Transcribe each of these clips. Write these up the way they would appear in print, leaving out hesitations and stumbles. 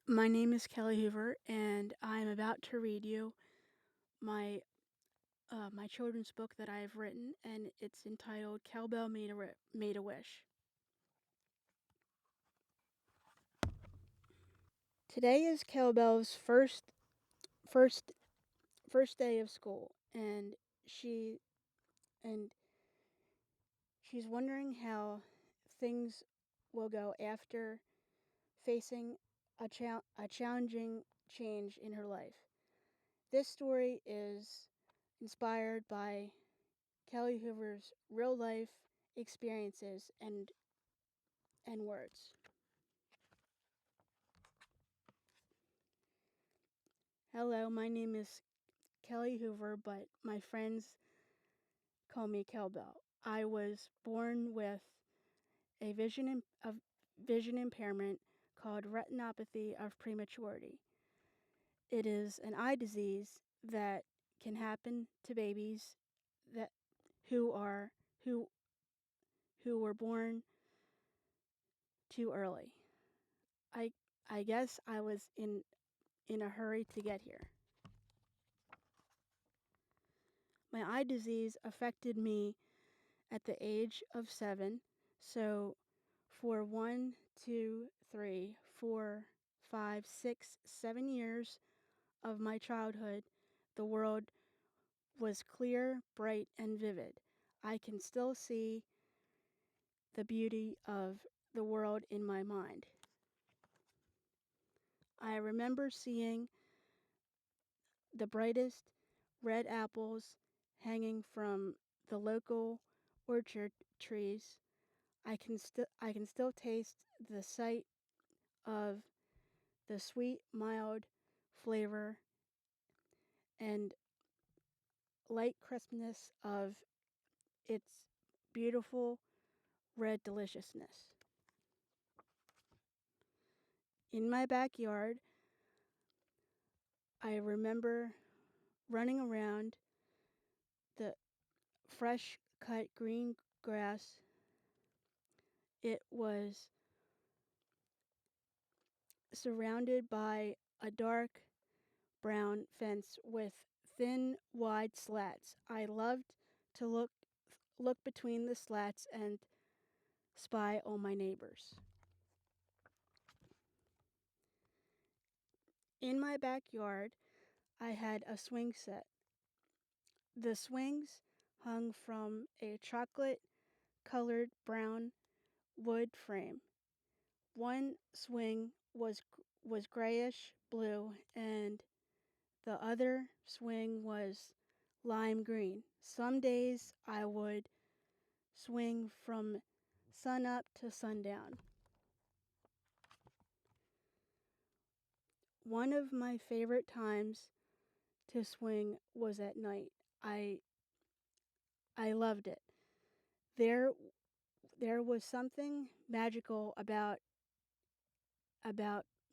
My name is Kelly Hoover, and I'm about to read you my my children's book that I have written, and it's entitled "Kell Bell Made a Wish." Today is Kell Bell's first first day of school, and she and she's wondering how things will go after facing a challenging change in her life. This story is inspired by Kelly Hoover's real life experiences and words. Hello, my name is Kelly Hoover, but my friends call me Kell Bell. I was born with a vision impairment called retinopathy of prematurity. It is an eye disease that can happen to babies that who are who who were born too early. I I guess I was in a hurry to get here. My eye disease affected me at the age of 7, so for 1, 2, 3, 4, 5, 6, 7 years of my childhood, the world was clear, bright, and vivid. I can still see the beauty of the world in my mind. I remember seeing the brightest red apples hanging from the local orchard trees. I can still taste the sight of the sweet, mild flavor and light crispness of its beautiful red deliciousness. In my backyard, I remember running around the fresh cut green grass. It was surrounded by a dark brown fence with thin, wide slats. I loved to look between the slats and spy on my neighbors. In my backyard, I had a swing set. The swings hung from a chocolate colored brown wood frame. One swing was grayish blue and the other swing was lime green. Some days I would swing from sunup to sundown. One of my favorite times to swing was at night. I loved it. There there was something magical about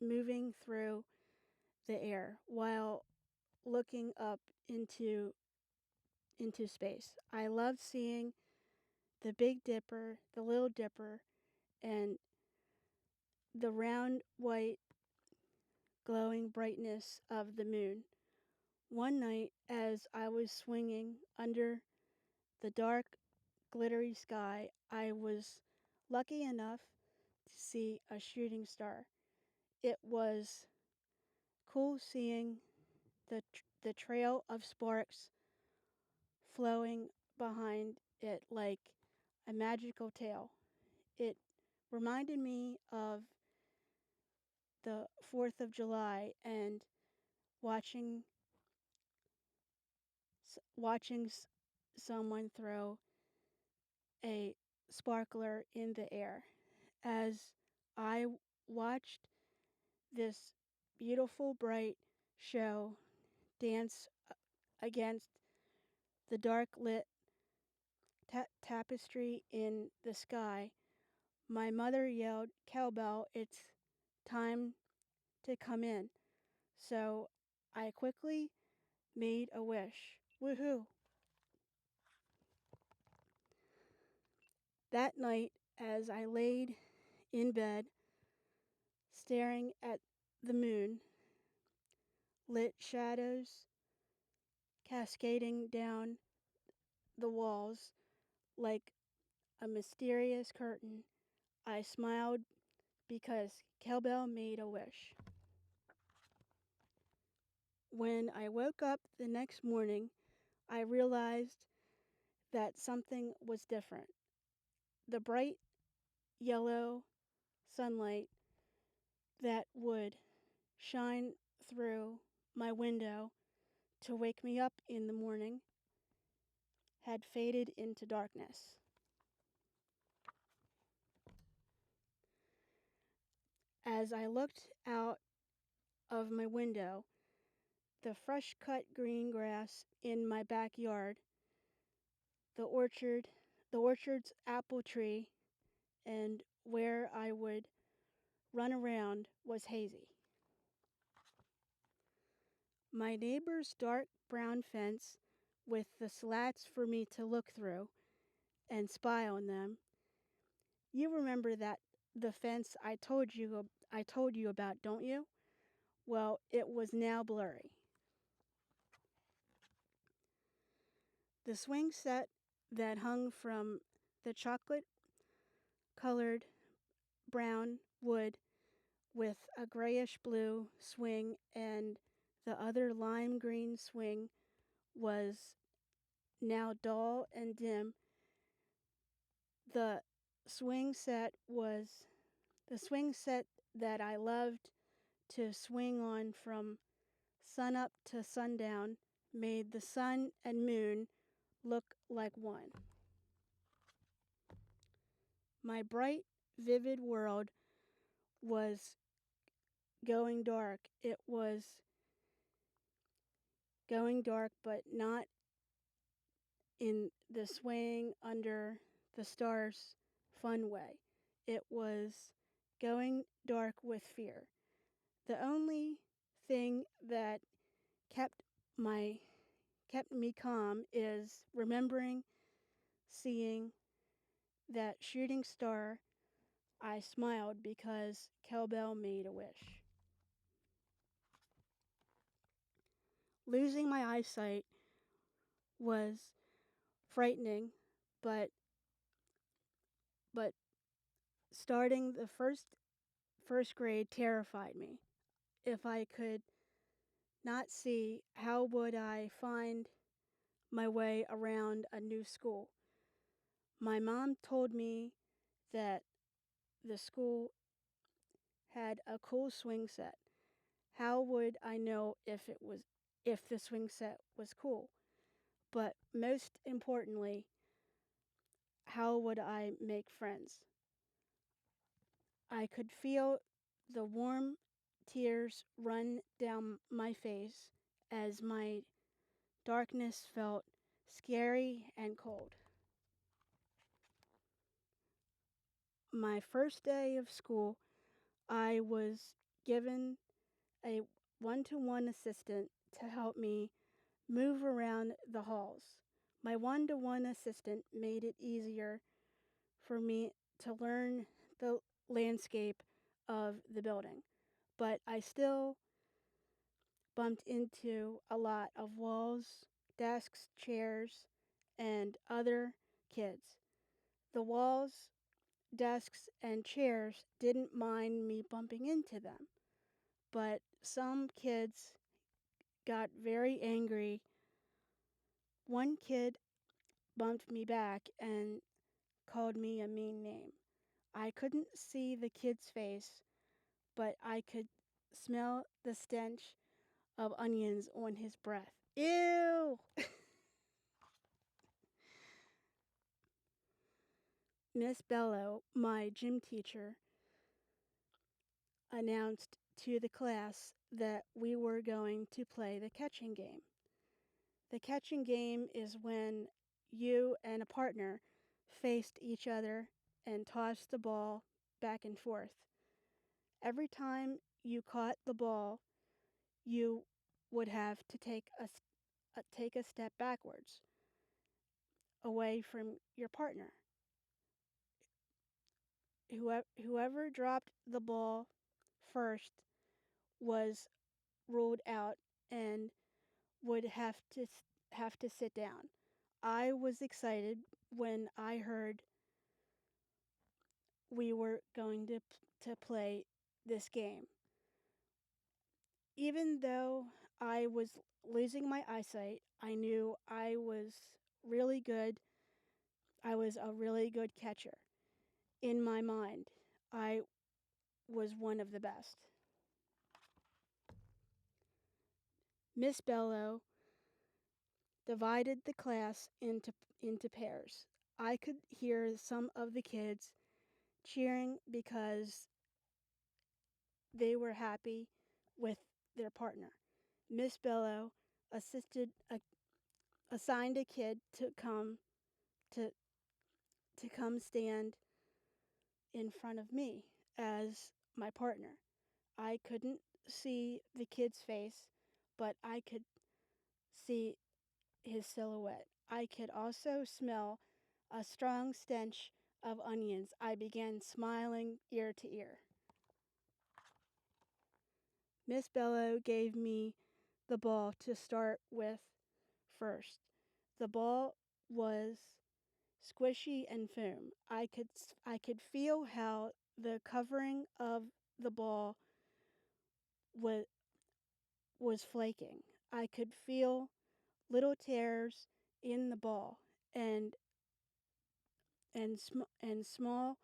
moving through the air while looking up into space. I loved seeing the Big Dipper, the Little Dipper, and the round white glowing brightness of the moon. One night, as I was swinging under the dark, glittery sky, I was lucky enough to see a shooting star. It was cool seeing the trail of sparks flowing behind it like a magical tale. It reminded me of the 4th of July and watching watching someone throw a sparkler in the air. As I watched this beautiful bright show dance against the dark lit tapestry in the sky, my mother yelled, "Cowbell, it's time to come in." So I quickly made a wish. Woohoo! That night, as I laid in bed, staring at the moon, lit shadows cascading down the walls like a mysterious curtain. I smiled because Kell Bell made a wish. When I woke up the next morning, I realized that something was different. The bright yellow sunlight that would shine through my window to wake me up in the morning had faded into darkness. As I looked out of my window, the fresh cut green grass in my backyard, the orchard, the orchard's apple tree, and where I would run around was hazy. My neighbor's dark brown fence with the slats for me to look through and spy on them. You remember that the fence I told you about, don't you? Well, it was now blurry. The swing set that hung from the chocolate colored brown wood with a grayish blue swing and the other lime green swing was now dull and dim. The swing set was the swing set that I loved to swing on from sunup to sundown made the sun and moon look like one. My bright, vivid world was going dark. It was going dark, but not in the swaying under the stars fun way. It was going dark with fear. The only thing that kept my kept me calm is remembering seeing that shooting star. I smiled because Kell Bell made a wish. Losing my eyesight was frightening, but but starting the first grade terrified me. If I could not see, how would I find my way around a new school? My mom told me that the school had a cool swing set. How would I know if the swing set was cool? But most importantly, how would I make friends? I could feel the warm tears run down my face as my darkness felt scary and cold. My first day of school, I was given a one-to-one assistant to help me move around the halls. My one-to-one assistant made it easier for me to learn the landscape of the building, but I still bumped into a lot of walls, desks, chairs, and other kids. The walls, desks, and chairs didn't mind me bumping into them, but some kids got very angry. One kid bumped me back and called me a mean name. I couldn't see the kid's face, but I could smell the stench of onions on his breath. Ew! Miss Bello, my gym teacher, announced to the class that we were going to play the catching game. The catching game is when you and a partner faced each other and tossed the ball back and forth. Every time you caught the ball, you would have to take a step backwards away from your partner. Whoever dropped the ball first was ruled out and would have to sit down. I was excited when I heard we were going to play this game. Even though I was losing my eyesight, I knew I was really good. I was a really good catcher. In my mind, I was one of the best. Miss Bello divided the class into pairs. I could hear some of the kids cheering because they were happy with their partner. Miss Bello assisted assigned a kid to to come stand in front of me as my partner. I couldn't see the kid's face, but I could see his silhouette. I could also smell a strong stench of onions. I began smiling ear to ear. Miss Bello gave me the ball to start with first. The ball was squishy and foam. I could feel how the covering of the ball was was flaking. I could feel little tears in the ball and and small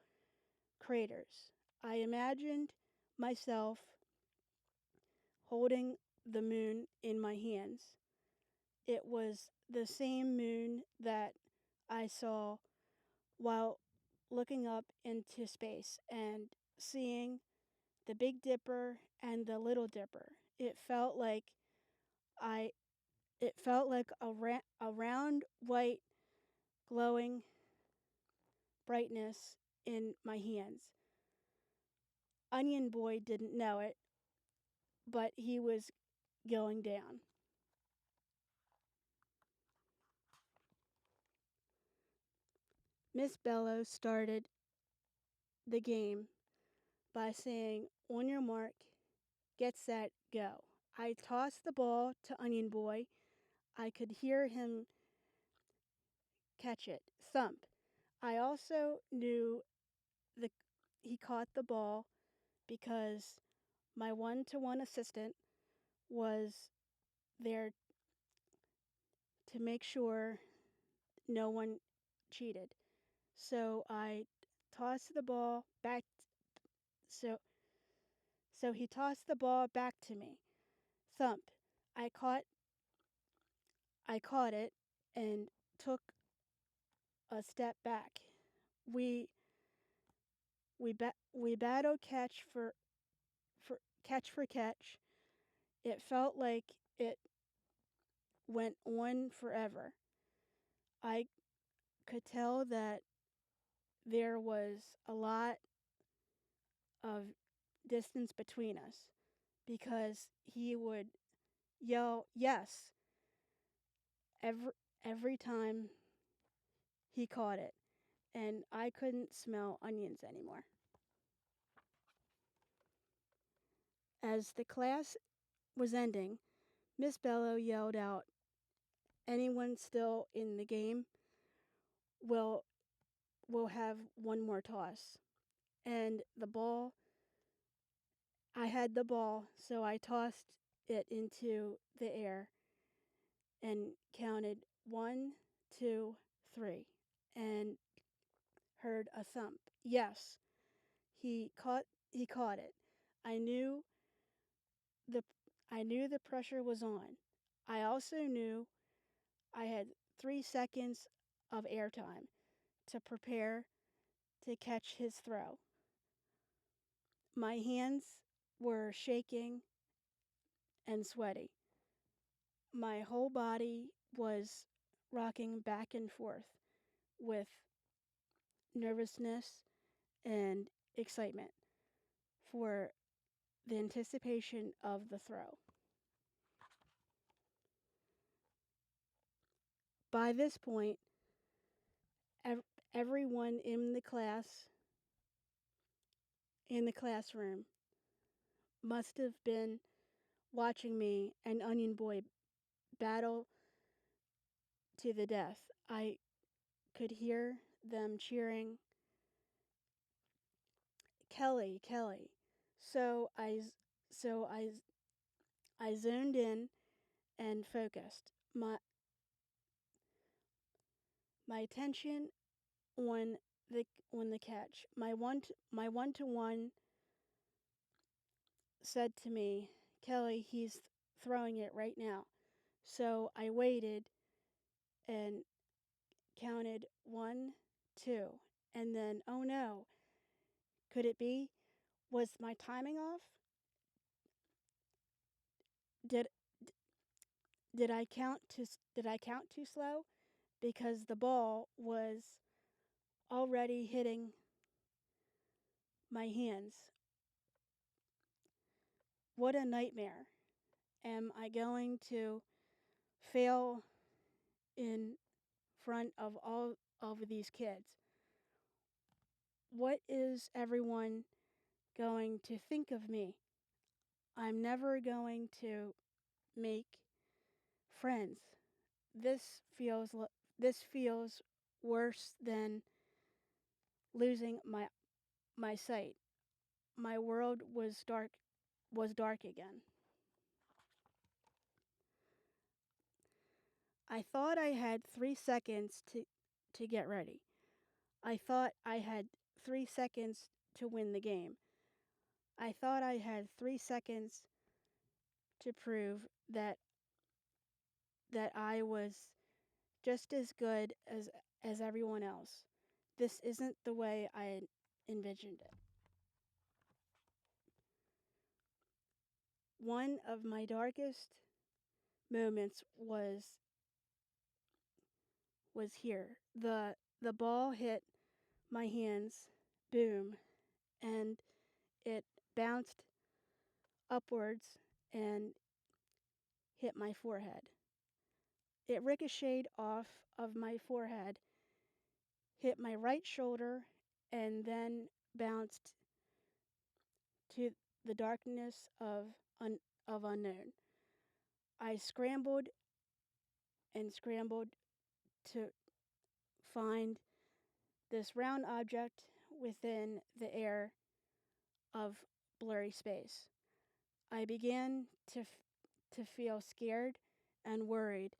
craters. I imagined myself holding the moon in my hands. It was the same moon that I saw while looking up into space and seeing the Big Dipper and the Little Dipper. I it felt like a round white glowing brightness in my hands. Onion Boy didn't know it, but he was going down. Miss Bellows started the game by saying, "On your mark, get set, go." I tossed the ball to Onion Boy. I could hear him catch it, thump. I also knew the he caught the ball because my one-to-one assistant was there to make sure no one cheated. So I tossed the ball back so so he tossed the ball back to me. Thump. I caught I caught it and took a step back. We we battled catch for catch. It felt like it went on forever. I could tell that there was a lot of distance between us because he would yell yes every every time he caught it, and I couldn't smell onions anymore. As the class was ending, Miss Bello yelled out, "Anyone still in the game will will have one more toss." And the ball, I had the ball, so I tossed it into the air and counted 1, 2, 3, and heard a thump. Yes, he caught it. I knew the I knew the pressure was on. I also knew I had 3 seconds of airtime to prepare to catch his throw. My hands were shaking and sweaty. My whole body was rocking back and forth with nervousness and excitement for the anticipation of the throw. By this point, everyone in the classroom must have been watching me and Onion Boy battle to the death. I could hear them cheering, Kelly, Kelly. So I, so I zoned in and focused my attention on the catch. My one to one said to me, Kelly, he's throwing it right now. So I waited and counted 1, 2, and then, oh no, could it be? Was my timing off? Did did I count too slow? Because the ball was already hitting my hands. What a nightmare. Am I going to fail in front of all of these kids? What is everyone going to think of me? I'm never going to make friends. This feels this feels worse than losing my sight. My world was dark again. I thought I had 3 seconds to get ready. I thought I had 3 seconds to win the game. I thought I had 3 seconds to prove that I was just as good as everyone else. This isn't the way I envisioned it. One of my darkest moments was here. The ball hit my hands, boom, and it bounced upwards and hit my forehead. It ricocheted off of my forehead, hit my right shoulder, and then bounced to the darkness of unknown. I scrambled and scrambled to find this round object within the air of blurry space. I began to feel scared and worried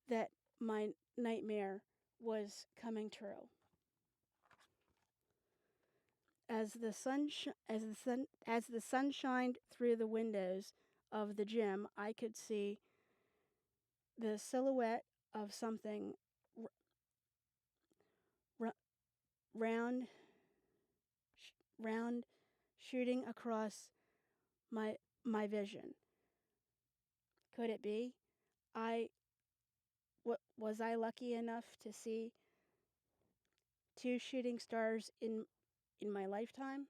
that my nightmare was coming true. As the sun shined through the windows of the gym, I could see the silhouette of something r- round round shooting across my vision. Could it be? I was I lucky enough to see 2 shooting stars in my lifetime?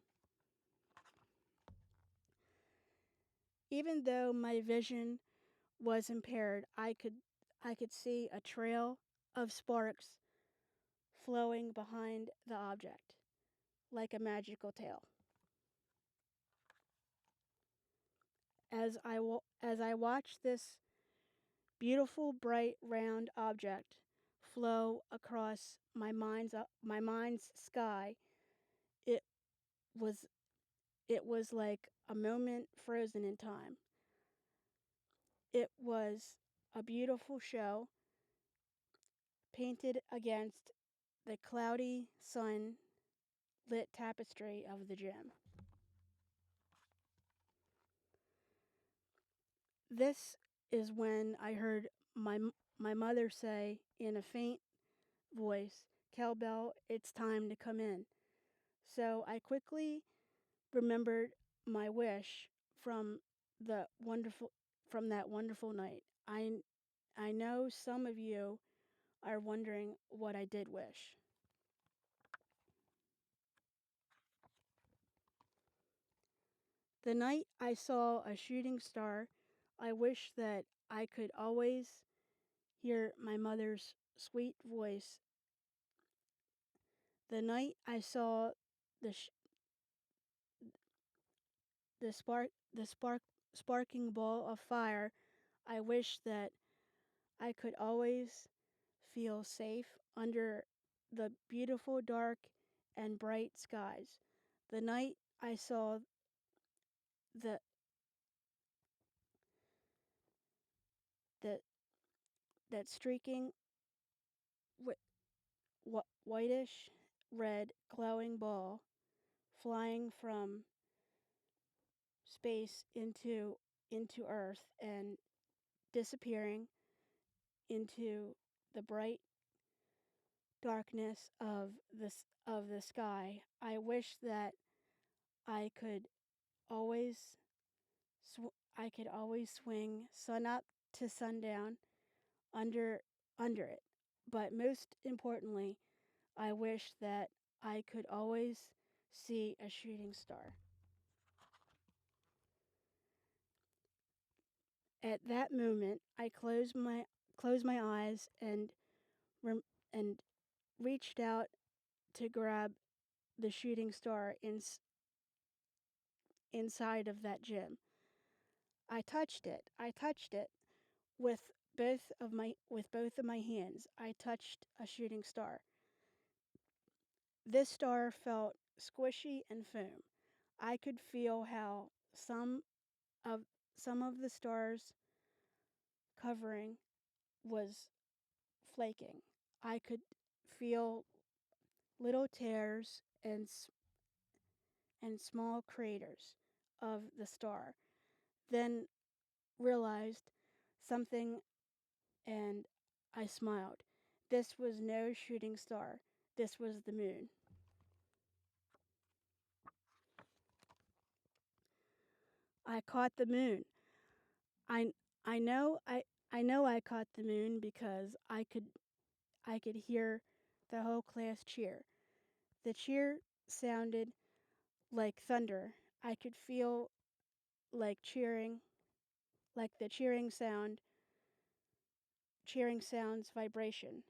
Even though my vision was impaired, I could see a trail of sparks flowing behind the object, like a magical tale. As I watched this beautiful, bright, round object flow across my mind's sky, it was it was like a moment frozen in time. It was a beautiful show painted against the cloudy sun lit tapestry of the gym. This is when I heard my mother say in a faint voice, Kell Bell, it's time to come in. So I quickly remembered my wish the wonderful from that wonderful night. I know some of you are wondering what I did wish. The night I saw a shooting star, I wished that I could always hear my mother's sweet voice. The night I saw the sh- sparking ball of fire. I wish that I could always feel safe under the beautiful dark and bright skies. The night I saw the that that streaking whitish red glowing ball flying from space into Earth and disappearing into the bright darkness of the sky. I wish that I could always I could always swing sun up to sundown under under it. But most importantly, I wish that I could always see a shooting star. At that moment, I closed my eyes and reached out to grab the shooting star inside of that gym. I touched it. I touched it with both of my hands. I touched a shooting star. This star felt squishy and foam. I could feel how of some of the star's covering was flaking. I could feel little tears and small craters of the star. Then realized something and I smiled. This was no shooting star. This was the moon. I caught the moon. I I know I caught the moon because I could hear the whole class cheer. The cheer sounded like thunder. I could feel like like the cheering sound's vibration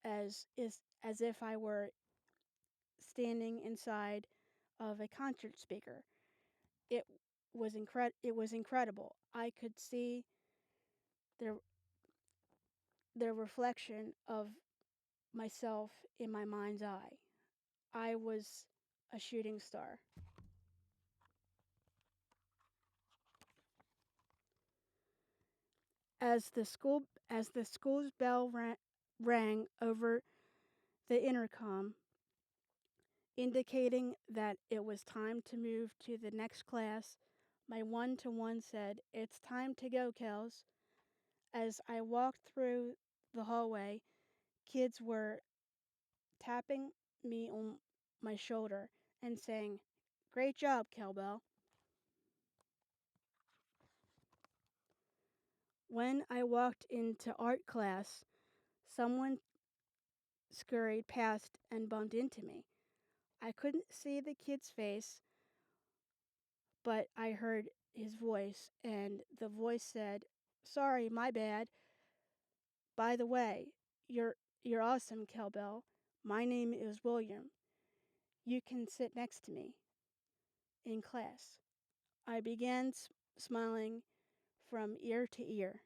as if I were standing inside of a concert speaker. It it was incredible. I could see the the reflection of myself in my mind's eye. I was a shooting star. As the school's bell rang over the intercom, indicating that it was time to move to the next class, my one-to-one said, "It's time to go, Kells." As I walked through the hallway, kids were tapping me on my shoulder and saying, "Great job, Kell Bell." When I walked into art class, someone scurried past and bumped into me. I couldn't see the kid's face, but I heard his voice, and the voice said, "Sorry, my bad. By the way, you're awesome, Kell Bell. My name is William. You can sit next to me in class." I began smiling from ear to ear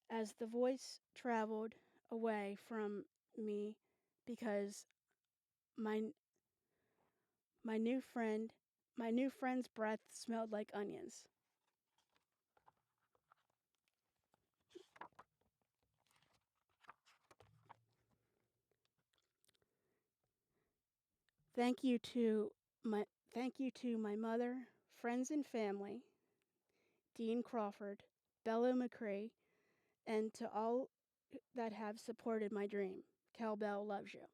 as the voice traveled away from me because my my new friend my new friend's breath smelled like onions. Thank you to my mother, friends and family, Dean Crawford, Bella McCree, and to all that have supported my dream. Kell Bell loves you.